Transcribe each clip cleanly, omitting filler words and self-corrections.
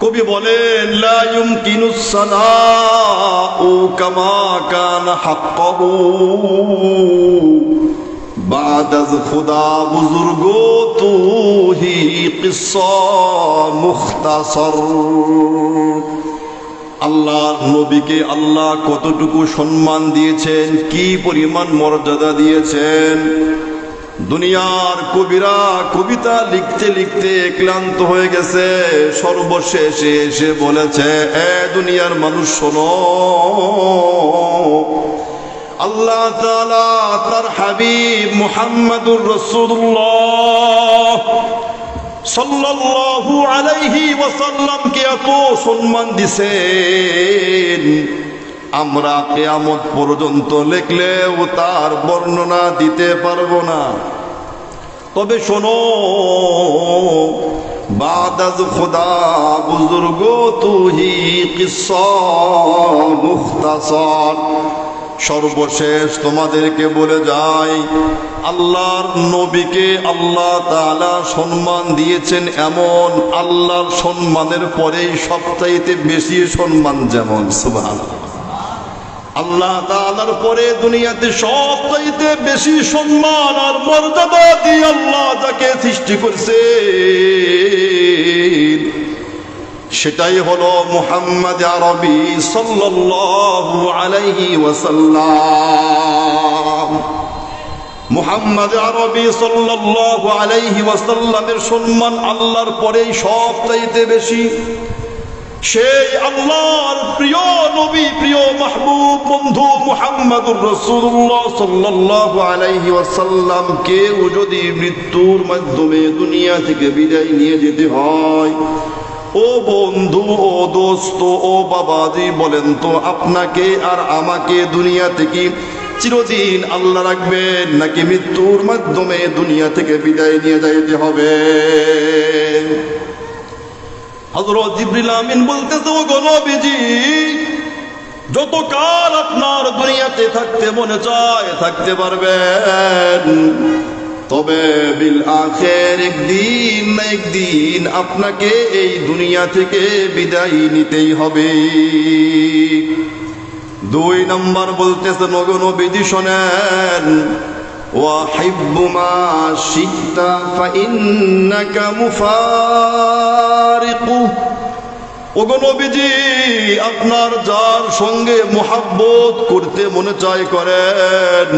কবি বলেন লা ইউমকিনুস সানাউ কামা কানা হাক্কাহু বাদাজ খুদা বুজুর্গো তু হি কিসসা মুখতাসর। আল্লাহর নবীকে আল্লাহ কতটুকু সম্মান দিয়েছেন, কি পরিমাণ মর্যাদা দিয়েছেন। দুনিয়ার কবিরা কবিতা লিখতে লিখতে ক্লান্ত হয়ে গেছে, সর্বশেষে এসে বলেছে এ দুনিয়ার মানুষ শোনো, আল্লাহ তাআলা তার হাবিব মুহাম্মদুর রাসূলুল্লাহ সাল্লাল্লাহু আলাইহি ওয়াসাল্লামকে এত সম্মান দিয়েছেন, আমরা কিয়ামত পর্যন্ত লিখলেও তার বর্ণনা দিতে পারবো না। তবে শোনো, বাদাজ খুদা বুজুর্গো তুহি কিসসা মুখতাসর। সর্বশেষ তোমাদেরকে বলে যাই, আল্লাহর নবীকে আল্লাহ তাআলা সম্মান দিয়েছেন এমন, আল্লাহর সম্মানের পরেই সবচাইতে বেশি সম্মান। যেমন সুবহানাল্লাহ, আল্লাহ তাআলার পরে দুনিয়াতে সবচাইতে বেশি সম্মান আর মর্যাদা দিয়ে আল্লাহ যাকে সৃষ্টি করেছে সেটাই হলো মুহাম্মদ আরবি সাল্লাল্লাহু আলাইহি ওয়াসাল্লাম। মুহাম্মদ আরবি সাল্লাল্লাহু আলাইহি ওয়াসাল্লামের সম্মান আল্লাহর পরেই সবচাইতে বেশি। সেই আল্লাহর প্রিয় নবী, প্রিয় মাহবুব বন্ধু মুহাম্মদুর রাসূলুল্লাহ সাল্লাল্লাহু আলাইহি ওয়াসাল্লাম কেউ যদি মৃত্যুর মাধ্যমে দুনিয়া থেকে বিদায় নিয়ে যেতে হয়, ও বন্ধু, ও দোস্ত, ও বাবাজি, বলেন তো আপনাকে আর আমাকে দুনিয়া থেকে চিরদিন আল্লাহ রাখবেন নাকি মৃত্যুর মাধ্যমে দুনিয়া থেকে বিদায় নিয়ে যাইতে হবে? হযরত জিবরিল আমিন বলতেছে, ও গো নবীজি, যতকাল আপনার দুনিয়াতে থাকতে মনে চায় থাকতে পারবেন, তবে বিল আখির একদিন না একদিন আপনাকে এই দুনিয়া থেকে বিদায় নিতেই হবে। 2 নম্বর বলতেছেন, ও গো নবীজি শোনেন, ওয়াহিব্বু মা শি'তা ফাইন্নাকা মুফারিকু। ও গো নবীজি, আপনার যার সঙ্গে মুহাব্বত করতে মনে চায় করেন,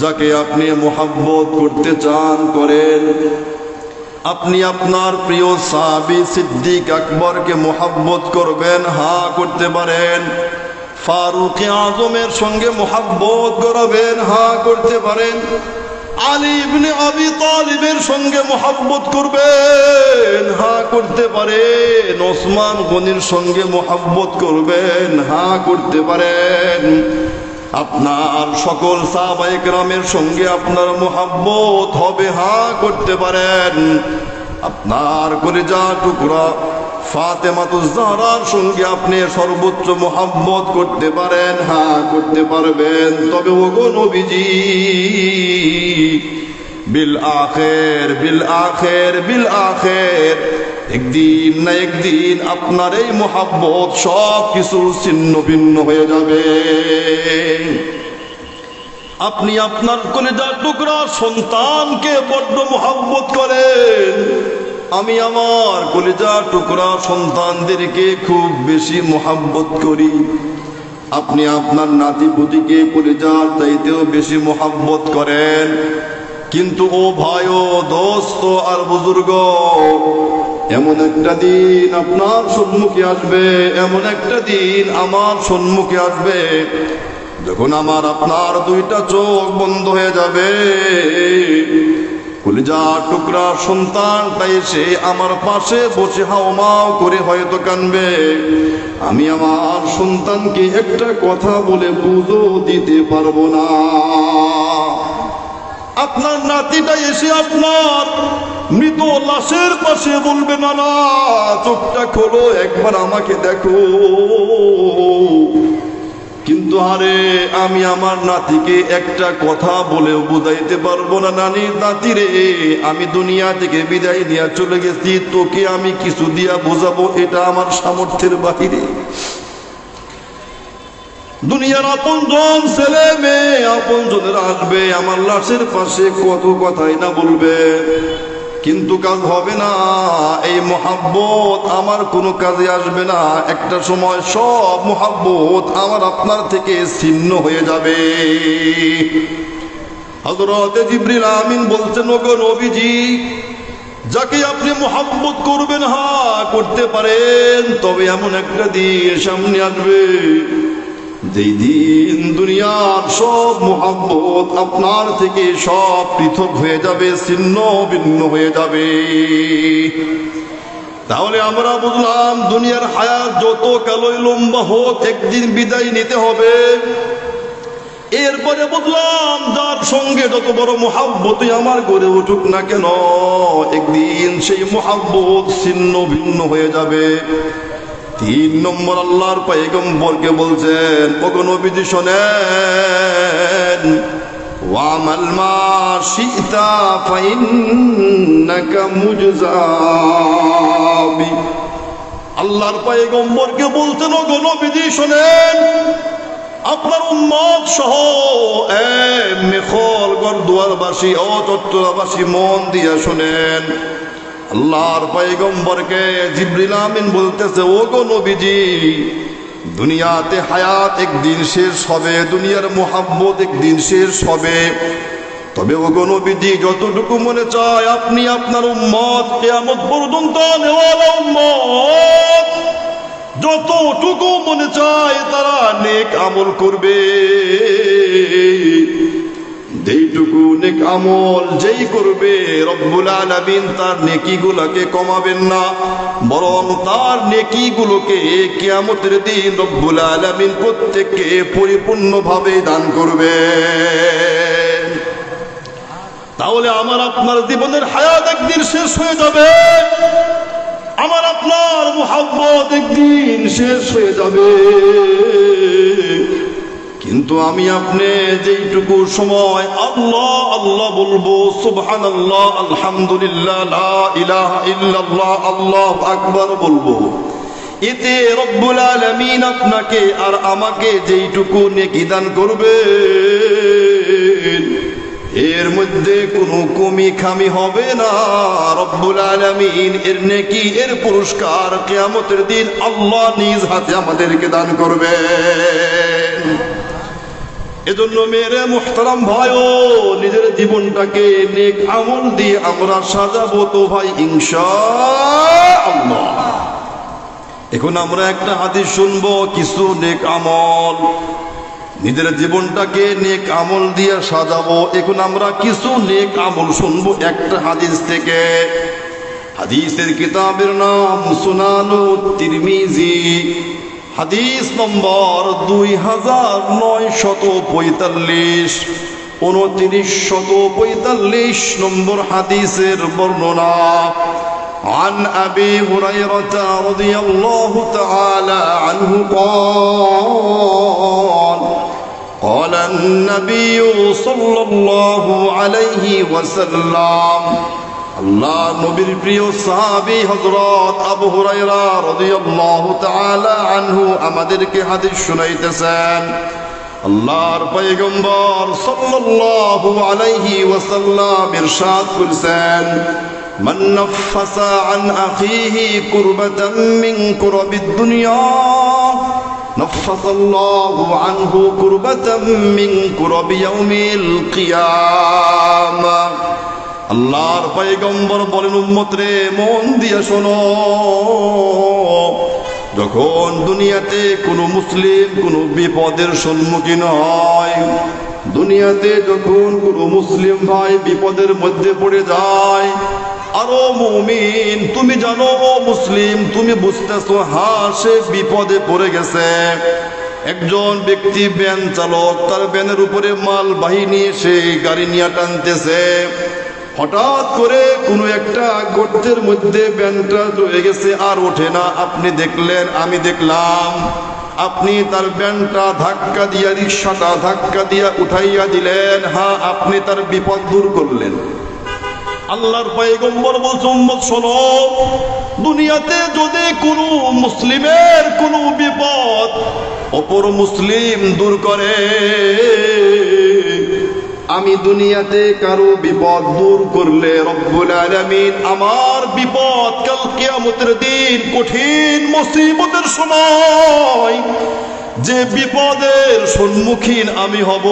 যাকে আপনি মুহাব্বত করতে চান করেন। আপনি আপনার প্রিয় সাহাবী সিদ্দিক আকবরকে মুহাব্বত করবেন, হ্যাঁ করতে পারেন। ফারুক আজমের সঙ্গে মুহাব্বত করবেন, হ্যাঁ করতে পারেন। আলী ইবনে আবি তালিবের সঙ্গে মুহাব্বত করবেন, হ্যাঁ করতে পারেন। ওসমান গনির সঙ্গে মুহাব্বত করবেন, হ্যাঁ করতে পারেন। আপনার সকল সাহাবায়ে কেরামের সঙ্গে আপনার মুহাব্বত হবে, হ্যাঁ করতে পারেন। আপনার কলিজা টুকরা ফাতেমাতুজ জাহরার সঙ্গে আপনি সর্বোচ্চ মুহাব্বত করতে পারেন, হ্যাঁ করতে পারবেন। তবে ওগো নবীজি, বিল আখির বিল আখির বিল আখির একদিন না একদিন আপনার এই মুহাব্বত সব কিছু ছিন্ন ভিন্ন হয়ে যাবে। আপনি আপনার কলিজার টুকরা সন্তানকে বড্ড মুহাব্বত করেন, আমি আমার কলিজার টুকরা সন্তানদেরকে খুব বেশি মুহাব্বত করি। আপনি আপনার নাতিপুতিকে কলিজার চাইতেও বেশি মুহাব্বত করেন। কিন্তু ও ভাই, ও দোস্ত আর বুজুর্গ, এমন একটা দিন আপনার সম্মুখে আসবে, এমন একটা দিন আমার সম্মুখে আসবে, যখন আমার আপনার 2টা চোখ বন্ধ হয়ে যাবে। কলিজার টুকরা সন্তানটা এসে আমার পাশে বসে হাওমাও করে হয়তো কানবে। আমি আমার সন্তানকে একটা কথা বলে বুঝও দিতে পারবো না। আপনার নাতিটা এসে আপনার মৃত লাশের পাশে বলবে, না না, চোখটা খোলো, একবার আমাকে দেখো। কিন্তু আরে আমি আমার নাতিকে একটা কথা বলেও বুঝাইতে পারবো না, নাতি রে আমি দুনিয়া থেকে বিদায় নিয়ে চলে গেছি, তোকে আমি কিছু দিয়া বোঝাবো এটা আমার সামর্থ্যের বাহিরে। দুনিয়ার আপনজন ছেলে মেয়ে আপনজনের আসবে আমার লাশের পাশে কত কথাই না বলবে, কিন্তু কাজ হবে না। এই মোহাব্বত আমার কোনো কাজে আসবে না। একটা সময় সব মোহাব্বত আমার আপনার থেকে ছিন্ন হয়ে যাবে। হযরত জিবরিল আমিন বলছেন, ওগো নবীজি, যাকে আপনি মোহাব্বত করবেন করতে পারেন, তবে এমন একটা দিন সামনে আসবে যেই দিন দুনিয়ার সব মোহাব্বত আপনার থেকে সব পৃথক হয়ে যাবে, ছিন্ন ভিন্ন হয়ে যাবে। তাহলে আমরা বুঝলাম দুনিয়ার হায়াত যত কালই লম্বা হোক একদিন বিদায় নিতে হবে। এরপরে বুঝলাম যার সঙ্গে যত বড় মোহাব্বতই আমার গড়ে উঠুক না কেন, একদিন সেই মোহাব্বত ছিন্ন ভিন্ন হয়ে যাবে। 3 নম্বর আল্লাহর পয়গম্বরকে বলছেন, ওগো নবীজি শোনেন, ওয়ামাল মা শিতা ফাইন্নাকা মুজজাবি। আল্লাহর পয়গম্বরকে বলছেন, ওগো নবীজি শোনেন, আপনার উম্মত সহ মেখলগড় দুয়ারবাসী ও চট্টগ্রামবাসী মন দিয়া শোনেন। আল্লাহর পয়গম্বরকে জিবরিল আমিন বলতেছে, ওগো নবীজি, দুনিয়াতে হায়াত একদিন শেষ হবে, দুনিয়ার মোহাব্বত একদিন শেষ হবে, তবে ওগো নবীজি যতটুকু মনে চায় আপনি আপনার উম্মত কিয়ামত পর্যন্ত নেওয়ালা উম্মত যতটুকু মনে চায় তারা নেক আমল করবে। যেইটুকু নেক আমল যেই করবে রব্বুল আলামিন তার নেকিগুলোকে কমাবেন না, বরং তার নেকিগুলোকে কিয়ামতের দিন রব্বুল আলামিন প্রত্যেককে পরিপূর্ণভাবে দান করবে। তাহলে আমার আপনার জীবনের হায়াত একদিন শেষ হয়ে যাবে, আমার আপনার মুহাব্বত একদিন শেষ হয়ে যাবে, কিন্তু আমি আপনি যেইটুকু সময় আল্লাহ আল্লাহ বলবো, সুবহানাল্লাহ, আলহামদুলিল্লাহ, লা ইলাহা ইল্লাল্লাহ, আল্লাহু আকবার বলবো, এতে রব্বুল আলামিন আপনাকে আর আমাকে যেইটুকু নেকি দান করবে এর মধ্যে কোনো কমি খামি হবে না। রব্বুল আলামিন এর নেকি এর পুরস্কার কিয়ামতের দিন আল্লাহ নিজ হাতে আমাদেরকে দান করবেন। এজন্য মেরে মুহতারাম ভাইও, নিজের জীবনটাকে নেক আমল দিয়ে আমরা সাজাবো তো ভাই ইনশাআল্লাহ। এখন আমরা একটা হাদিস শুনবো, কিছু নেক আমল, নিজের জীবনটাকে নেক আমল দিয়ে সাজাবো। এখন আমরা কিছু নেক আমল শুনবো একটা হাদিস থেকে। হাদিসের কিতাবের নাম সুনানু তিরমিজি, হাদিস নম্বর 2945, 2945 নম্বর হাদিসের বর্ণনা। عن أبي هريرة رضي الله تعالى عنه قال قال النبي صلى الله عليه وسلم, আল্লাহ নবীর প্রিয় সাহাবী হযরত আবু হুরায়রা রাদিয়াল্লাহু তাআলা আনহু আমাদেরকে হাদিস শুনাইতেছেন। আল্লাহর পয়গম্বর সাল্লাল্লাহু আলাইহি ওয়াসাল্লাম ইরশাদ করেছেন, মান নাফাসা আন আখিহি কুরবাতাম মিন কুরাবিদ দুনিয়া নাফাসাল্লাহু আনহু কুরবাতাম মিন কুরাবি ইয়াউমিল কিয়ামাহ। আল্লাহর পয়গম্বর বলেন, উম্মত রে মন দিয়ে শোনো, যখন দুনিয়াতে কোনো মুসলিম কোনো বিপদের সম্মুখীন হয়, দুনিয়াতে যখন কোনো মুসলিম ভাই বিপদের মধ্যে পড়ে যায়, আরো মুমিন তুমি জানো, ও মুসলিম তুমি বুঝতেছো সে বিপদে পড়ে গেছে। একজন ব্যক্তি ভ্যান চালক, তার ভ্যানের উপরে মাল বাহিনী এসে গাড়ি নিয়ে টানতেছে, হঠাৎ করে কোনো একটা গর্তের মধ্যে ভ্যানটা রয়ে গেছে, আর ওঠে না। আপনি দেখলেন, আমি দেখলাম, আপনি তার ব্যানটা ধাক্কা দিয়া, রিক্সাটা ধাক্কা দিয়া উঠাইয়া দিলেন। হ্যাঁ, আপনি তার বিপদ দূর করলেন। আল্লাহর পয়গম্বর বলছে, উম্মত শোনো, দুনিয়াতে যদি কোনো মুসলিমের কোনো বিপদ অপর মুসলিম দূর করে, আমি দুনিয়াতে কারো বিপদ দূর করলে রব্বুল আলামিন আমার বিপদ কাল কিয়ামতের দিন কঠিন মুসিবতের সময় যে বিপদের সম্মুখীন আমি হব,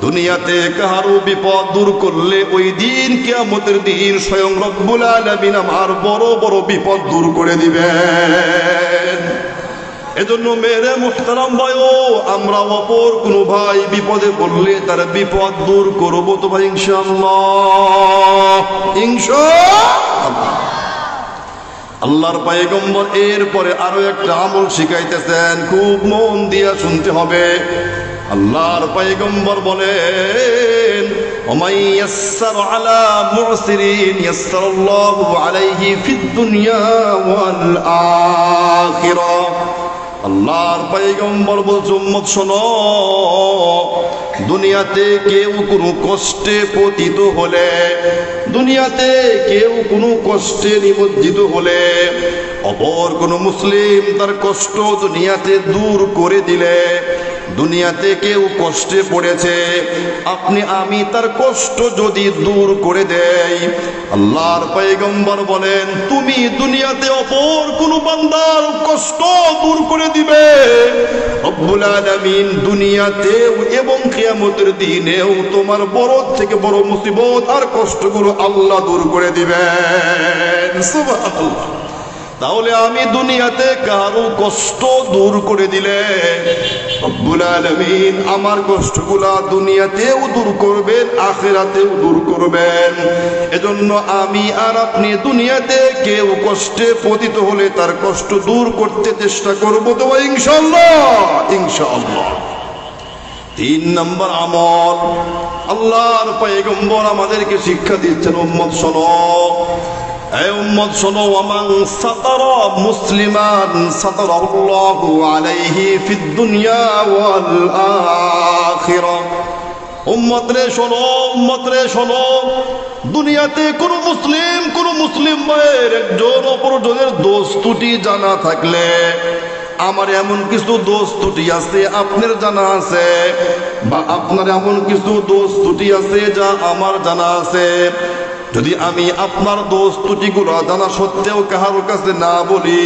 দুনিয়াতে কারো বিপদ দূর করলে ওই দিন কিয়ামতের দিন স্বয়ং রব্বুল আলামিন আমার বড় বড় বিপদ দূর করে দিবেন। এজন্য মেরে মুহতারাম ভাইও, আমরা অপর কোনো ভাই বিপদে পড়লে তার বিপদ দূর করবো তো ভাই, ইনশাআল্লাহ, ইনশাআল্লাহ। আল্লাহর পয়গম্বর এরপরে আরো একটা আমল শিখাইতেছেন, খুব মন দিয়া শুনতে হবে। আল্লাহর পয়গম্বর বলেন, ওমাই ইয়াসসার আলা মুসিরিন ইয়াসসারাল্লাহু আলাইহি ফিদ দুনিয়া ওয়াল আখিরাহ। আল্লাহর পয়গম্বর বলছে, উম্মত শোনো, দুনিয়াতে কেউ কোনো কষ্টে পতিত হলে, দুনিয়াতে কেউ কোনো কষ্টে নিমজ্জিত হলে, অপর কোনো মুসলিম তার কষ্ট দুনিয়াতে দূর করে দিলে, দুনিয়াতে কেউ কষ্টে পড়েছে, আপনি আমি তার কষ্ট যদি দূর করে দেই, আল্লাহর পয়গম্বর বলেন, তুমি দুনিয়াতে অপর কোনো বান্দার কষ্ট দূর করে দিবে, রব্বুল আলামিন দুনিয়াতেও এবং কিয়ামতের দিনেও তোমার বড় থেকে বড় মুসিবত আর কষ্টগুলো আল্লাহ দূর করে দিবেন। সুবহানাল্লাহ। তাহলে আমি দুনিয়াতে কারো কষ্ট দূর করে দিলে রব্বুল আলামিন আমার কষ্টগুলা দুনিয়াতেও দূর করবেন, আখিরাতেও দূর করবেন। এজন্য আমি আর আপনি দুনিয়াতে কেউ কষ্টে পতিত হলে তার কষ্ট দূর করতে চেষ্টা করবো তো ইনশাআল্লাহ, ইনশাআল্লাহ। 3 নম্বর আমল আল্লাহর পয়গম্বর আমাদেরকে শিক্ষা দিচ্ছেন, উম্মত শোনো, এই উম্মত শোনো, ওয়ামান সাতারা মুসলিমান সাতারাল্লাহু আলাইহি ফিদ দুনিয়া ওয়াল আখিরাহ। উম্মত রে শোনো, উম্মত রে শোনো, দুনিয়াতে কোন মুসলিম ভাইয়ের একজন অপরজনের দোষ ত্রুটি জানা থাকলে, আমার এমন কিছু দোষ ত্রুটি আছে আপনার জানা আছে, বা আপনার এমন কিছু দোষ ত্রুটি আছে যা আমার জানা আছে, যদি আমি আপনার দোষ ত্রুটিগুলো জানা সত্ত্বেও কারোর কাছে না বলি,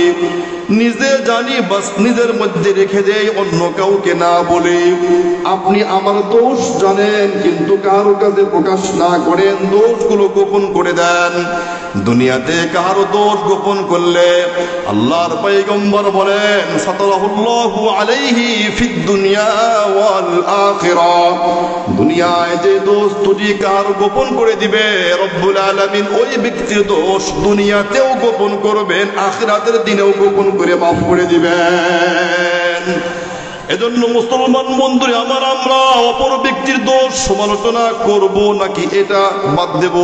নিজে জানি বাস নিজের মধ্যে রেখে দেই, অন্য কাউকে না বলি, আপনি আমার দোষ জানেন কিন্তু কারোর কাছে প্রকাশ না করেন, দোষগুলো গোপন করে দেন, দুনিয়াতে কারো দোষ গোপন করলে আল্লাহর পয়গম্বর বলেন, সাতারাহুল্লাহু আলাইহি ফিদ দুনিয়া ওয়াল আখিরাহ। দুনিয়ায় যে দোষ ত্রুটি কারো গোপন করে দিবে, রব্বুল আলামিন ওই ব্যক্তির দোষ দুনিয়াতেও গোপন করবেন, আখিরাতের দিনেও গোপন করে মাফ করে দিবেন। এজন্য মুসলমান বন্ধুরা আমার, আমরা অপর ব্যক্তির দোষ সমালোচনা করব নাকি এটা বাদ দেব?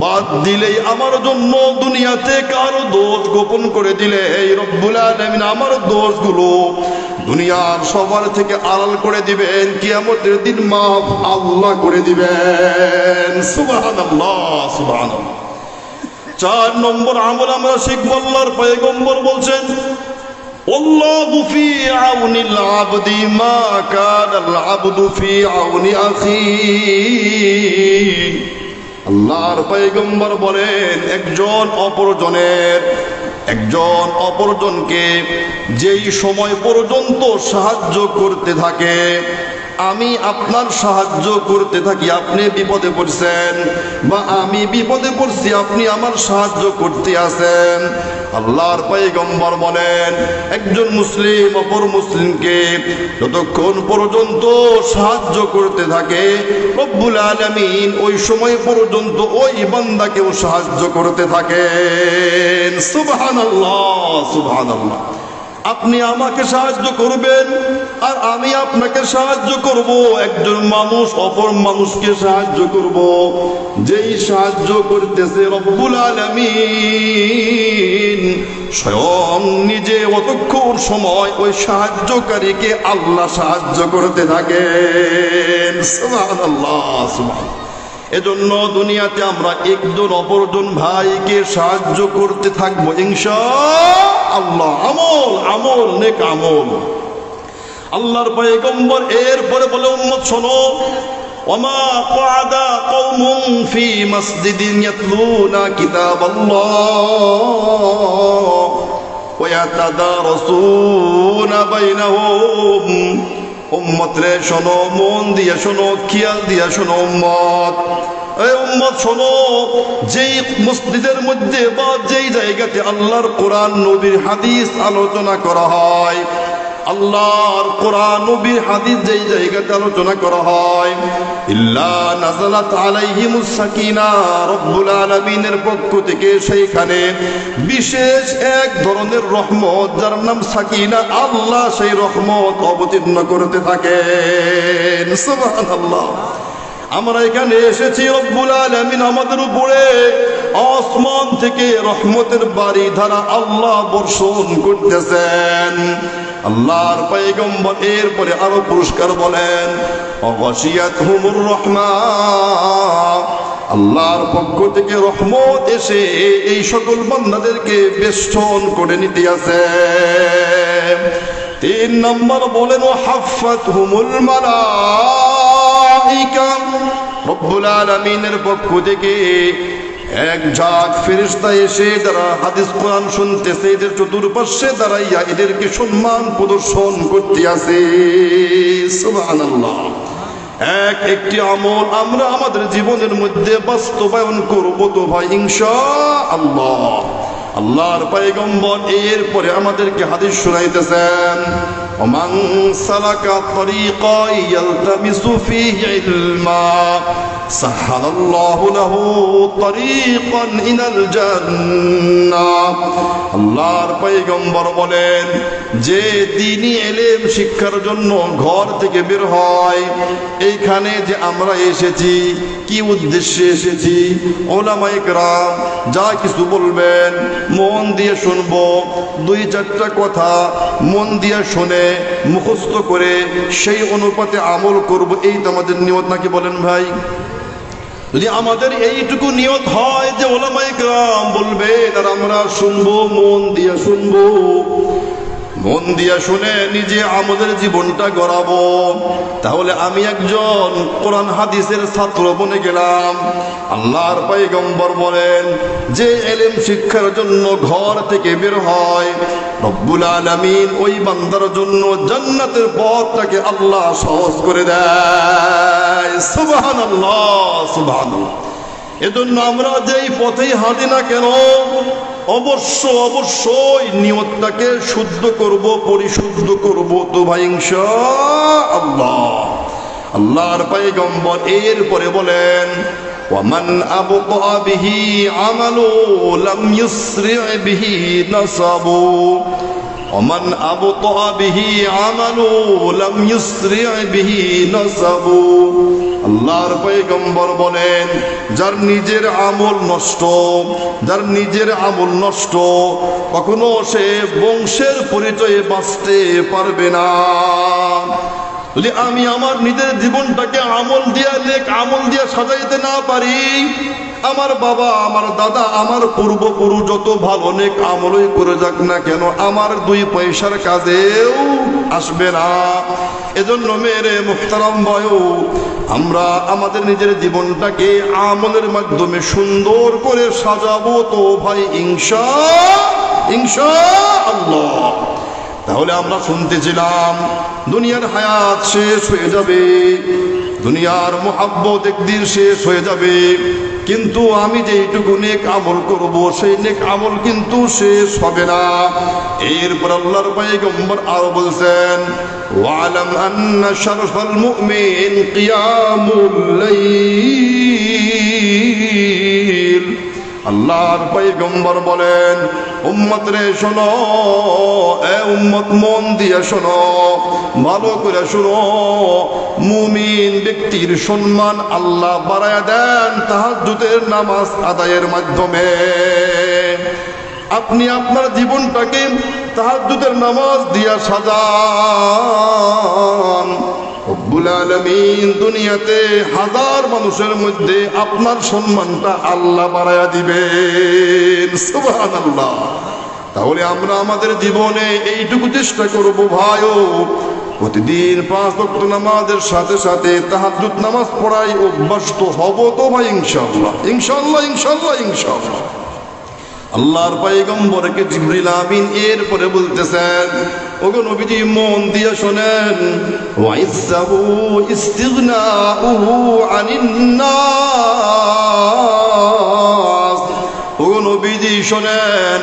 বাদ দিলেই আমার জন্য দুনিয়াতে কারো দোষ গোপন করে দিলে রব্বুল আলামিন আমার দোষগুলো দুনিয়ার সবার থেকে আড়াল করে দিবেন, কিয়ামতের দিন মাফ আল্লাহ করে দিবেন। সুবহানাল্লাহ, সুবহানাল্লাহ। 4 নম্বর আমল আমরা শিখব। আল্লাহর পয়গম্বর বলছেন, আল্লাহু ফি আউনিল আবদি মা কানাল আবদু ফি আউনি আখি। আল্লাহর পয়গম্বর বলেন, একজন অপরজনকে যেই সময় পর্যন্ত সাহায্য করতে থাকে, আমি আপনার সাহায্য করতে থাকি, আপনি বিপদে পড়ছেন বা আমি বিপদে পড়ছি, আপনি আমার সাহায্য করতে আছেন, আল্লাহর পয়গম্বর বলেন, একজন মুসলিম অপর মুসলিমকে যতক্ষণ পর্যন্ত সাহায্য করতে থাকে, রব্বুল আলামিন ওই সময় পর্যন্ত ওই বান্দাকেও সাহায্য করতে থাকেন। সুবহানাল্লাহ, সুবহানাল্লাহ। আপনি আমাকে সাহায্য করবেন আর আমি আপনাকে সাহায্য করব, একজন মানুষ অপর মানুষকে সাহায্য করব, যেই সাহায্য করতেছে রব্বুল আলামিন স্বয়ং নিজে অতক্ষণ সময় ওই সাহায্যকারীকে আল্লাহ সাহায্য করতে থাকেন। সুবহানাল্লাহ, সুবহানাল্লাহ। এজন্য দুনিয়াতে আমরা একজন অপরজন ভাইকে সাহায্য করতে থাকবো ইনশাআল্লাহ। আমল আমল নেক আমল। আল্লাহর পয়গম্বর এরপরে বলে, উম্মত শোনো, ওমা ক্বাদা কওমুন ফি মাসজিদিন ইয়াতলুনা কিতাবাল্লাহ ওয়া ইয়াতাদারাসুনা বাইনাহুম। উম্মত রে শোনো, মন দিয়ে শোনো, খেয়াল দিয়ে শোনো উম্মত। এই উম্মত শোনো, যেই মসজিদের মধ্যে বা যেই জায়গাতে আল্লাহর কোরআন নবীর হাদিস আলোচনা করা হয়, আল্লাহর কোরআন নবীর হাদিস যেই জায়গাতে আলোচনা করা হয়, ইল্লা নাযালাত আলাইহিমুস সাকিনাহ, রব্বুল আলামিনের পক্ষ থেকে সেইখানে বিশেষ এক ধরনের রহমত, যার নাম সাকিনা, আল্লাহ সেই রহমত অবতীর্ণ করতে থাকেন। সুবহানাল্লাহ। আমরা এখানে এসেছি, রব্বুল আলামিন আমাদের উপরে আসমান থেকে রহমতের বাড়ি ধারা আল্লাহ বর্ষণ করতেছেন। আল্লাহর পয়গম্বর এরপরে আরো পুরস্কার বলেন, ওয়াশিয়াতহুমুর রাহমা, আল্লাহর পক্ষ থেকে রহমত এসে এই সকল বান্দাদেরকে বেষ্টন করে নিতে আছে। 3 নম্বর বলেন, ওয়াহাফাতহুমুল মালাইকা, রব্বুল আলামিনের পক্ষ থেকে এক ঝাঁক ফেরেশতা এসে যারা হাদিস কোরআন শুনতেছে, এদের চতুর্পার্শ্বে দাঁড়াইয়া এদেরকে সম্মান প্রদর্শন করতে আছে। সুবহানাল্লাহ। একটি আমল আমরা আমাদের জীবনের মধ্যে বাস্তবায়ন করব তো ভাই ইনশাআল্লাহ। আল্লাহর পয়গম্বর এরপরে আমাদেরকে হাদিস শোনাইতেছেন, ওমান সালাকা তরিকা ইয়ালতামিসু ফীহি ইলমা সাহালাল্লাহু লাহু তরিকান ইলাল জান্নাহ। আল্লাহর পয়গম্বর বলেন, যে দ্বীনি ইলম শিক্ষার জন্য ঘর থেকে বের হয়, এইখানে যে আমরা এসেছি, কি উদ্দেশ্যে এসেছি, উলামায়ে কেরাম যা কিছু বলবেন মন দিয়ে শুনবো, 2-4টা কথা মন দিয়ে শুনে মুখস্থ করে সেই অনুপাতে আমল করব, এই তো আমাদের নিয়ত নাকি বলেন ভাই? যদি আমাদের এইটুকু নিয়ত হয় যে উলামায়ে কেরাম বলবে আর আমরা শুনবো, মন দিয়ে শুনবো, মন দিয়ে শুনে নিজে আমাদের জীবনটা গড়াবো, তাহলে আমি একজন কোরআন হাদিসের ছাত্র বনে গেলাম। আল্লাহর পয়গম্বর বলেন, যে ইলম শিক্ষার জন্য ঘর থেকে বের হয়, রব্বুল আলামিন ওই বান্দার জন্য জান্নাতের পথটাকে আল্লাহ সহজ করে দেয়। সুবহানাল্লাহ, সুবহানাল্লাহ। এজন্য আমরা যেই পথেই হাঁটি না কেন, অবশ্যই নিয়তটাকে শুদ্ধ করব, পরিশুদ্ধ করব তো ভাই ইনশাআল্লাহ। আল্লাহর পয়গম্বর এরপরে বলেন, ওয়ামান আবতা বিহি আমালু লাম ইউসরি বিহি নাসাবু, ওমান আবতা বিহি আমালু লাম ইউসরি বিহি নাসাবু। আল্লাহর পয়গম্বর বলেন, যার নিজের আমল নষ্ট, যার নিজের আমল নষ্ট, কখনো সে বংশের পরিচয়ে বাঁচতে পারবে না। যদি আমি আমার নিজের জীবনটাকে আমল দিয়া, নেক আমল দিয়া সাজাইতে না পারি, আমার বাবা, আমার দাদা, আমার পূর্বপুরুষ যত ভালো নেক আমলই করে যাক না কেন, আমার 2 পয়সার কাজেও আসবে না। এজন্য মেরে মুহতারাম ভাই, আমরা আমাদের নিজের জীবনটাকে আমলের মাধ্যমে সুন্দর করে সাজাবো তো ভাই ইনশাআল্লাহ। তাহলে আমরা শুনতেছিলাম, দুনিয়ার হায়াত শেষ হয়ে যাবে, দুনিয়ার মুহাব্বত একদিন শেষ হয়ে যাবে, কিন্তু আমি যেইটুকু নেক আমল করব, সেই নেক আমল কিন্তু শেষ হবে না। এরপর আল্লাহর পয়গম্বর আরো বলছেন, ওয়ালাম আন্না শারফাল মুমিন কিয়ামুল লাইল। আল্লাহর পয়গম্বর বলেন, উম্মত রে শোনো, এ উম্মত মন দিয়ে শোনো, ভালো করে শোনো, মুমিন ব্যক্তির সম্মান আল্লাহ বাড়ায়া দেন তাহাজ্জুদের নামাজ আদায়ের মাধ্যমে। আপনি আপনার জীবনটাকে তাহাজ্জুদের নামাজ দিয়া সাজান। রব্বুল আলামিন দুনিয়াতে হাজার মানুষের মধ্যে আপনার সম্মানটা আল্লাহ বাড়ায়া দিবেন। সুবহানাল্লাহ। তাহলে আমরা আমাদের জীবনে এইটুকু চেষ্টা করব ভাইও, প্রতিদিন 5 ওয়াক্ত নামাজের সাথে সাথে তাহাজ্জুদ নামাজ পড়াই অভ্যস্ত হব তো ভাই ইনশাআল্লাহ, ইনশাআল্লাহ, ইনশাআল্লাহ, ইনশাআল্লাহ। আল্লাহর পয়গম্বরকে জিবরিল আমিন এরপরে বলতেছেন, ওগো নবীজি মন দিয়ে শোনেন, ওয়াইসাহু ইস্তিগনাউহু আনিন নাস। ওগো নবীজি শোনেন,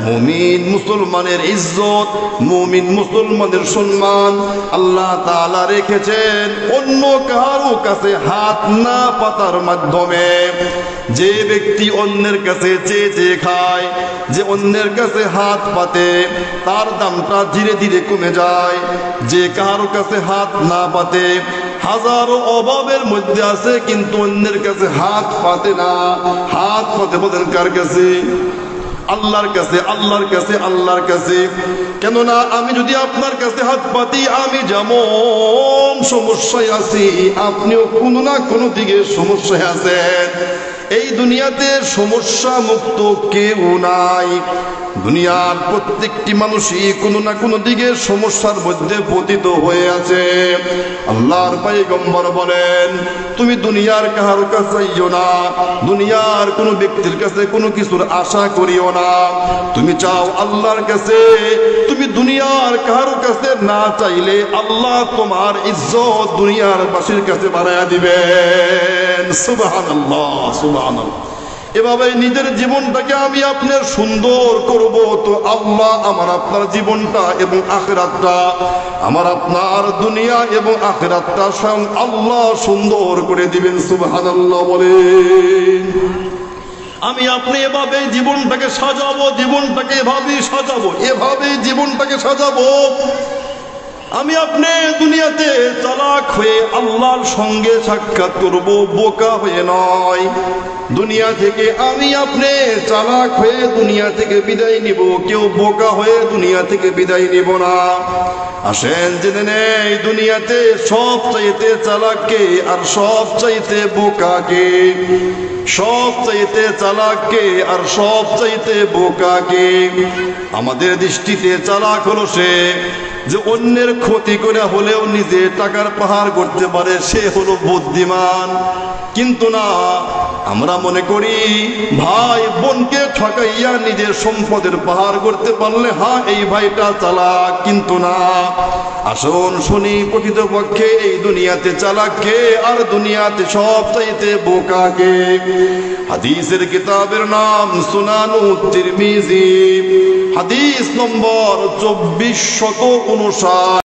মুমিন মুসলমানের ইজ্জত, মুমিন মুসলমানের সম্মান আল্লাহ তাআলা রেখেছেন অন্য কারো কাছে হাত না পাতার মাধ্যমে। যে ব্যক্তি অন্যের কাছে চেয়ে চেয়ে খায়, যে অন্যের কাছে হাত পাতে, তার দামটা ধীরে ধীরে কমে যায়। যে কারো কাছে হাত না পাতে, হাজারো অভাবের মধ্যে আছে কিন্তু অন্যের কাছে হাত পাতে না। হাত পাতে বলেন কার কাছে? আল্লাহর কাছে, আল্লাহর কাছে, আল্লাহর কাছে। কেননা আমি যদি আপনার কাছে হাত পাতি, আমি যেমন সমস্যায় আছি, আপনিও কোনো না কোনো দিকে সমস্যায় আছেন। এই দুনিয়াতে সমস্যা মুক্ত কেউ নাই। দুনিয়ার প্রত্যেকটি মানুষই কোনো না কোনো দিকে সমস্যার মধ্যে পতিত হয়ে আছে। আল্লাহর পয়গম্বর বলেন, তুমি দুনিয়ার কারো কাছে চাইও না, দুনিয়ার কোনো ব্যক্তির কাছে কোনো কিছুর আশা করিও না। তুমি চাও আল্লাহর কাছে। তুমি দুনিয়ার কারো কাছে না চাইলে আল্লাহ তোমার ইজ্জত দুনিয়ার বাসীর কাছে বাড়ায়া দিবেন। সুবহানাল্লাহ, সুবহানাল্লাহ। এভাবে নিজের জীবনটাকে আমি আপনার সুন্দর করব তো আল্লাহ আমার আপনার জীবনটা এবং আখিরাতটা, আমার আপনার দুনিয়া এবং আখিরাতটা স্বয়ং আল্লাহ সুন্দর করে দিবেন। সুবহানাল্লাহ বলেন। আমি আপনি এভাবে জীবনটাকে সাজাবো, জীবনটাকে এভাবেই সাজাবো, এভাবেই জীবনটাকে সাজাবো। আমি আপনি দুনিয়াতে চালাক হয়ে আল্লাহর সঙ্গে সাক্ষাৎ করব, বোকা হয়ে নয়। দুনিয়া থেকে আমি আপনি চালাক হয়ে দুনিয়া থেকে বিদায় নিব, কেউ বোকা হয়ে দুনিয়া থেকে বিদায় নিব না। আসেন জেনে নেই, দুনিয়াতে সব চাইতে চালাককে আর সব চাইতে বোকাকে, সব চাইতে চালাককে আর সব চাইতে বোকাকে। আমাদের দৃষ্টিতে চালাক হলো সে যে অন্যের ক্ষতি করে হলেও নিজে টাকার পাহাড় করতে পারে, সে হলো বুদ্ধিমান। কিন্তু না, আমরা মনে করি ভাই বোনকে ঠকাইয়া নিজের সম্পদের পাহাড় করতে পারলে হ্যাঁ এই ভাইটা চালাক। কিন্তু না, আসুন শুনি প্রকৃতপক্ষে এই দুনিয়াতে চালাককে আর দুনিয়াতে সব চাইতে বোকাকে। হাদিসের কিতাবের নাম সুনানু তিরমিজি, হাদিস নম্বর 2459।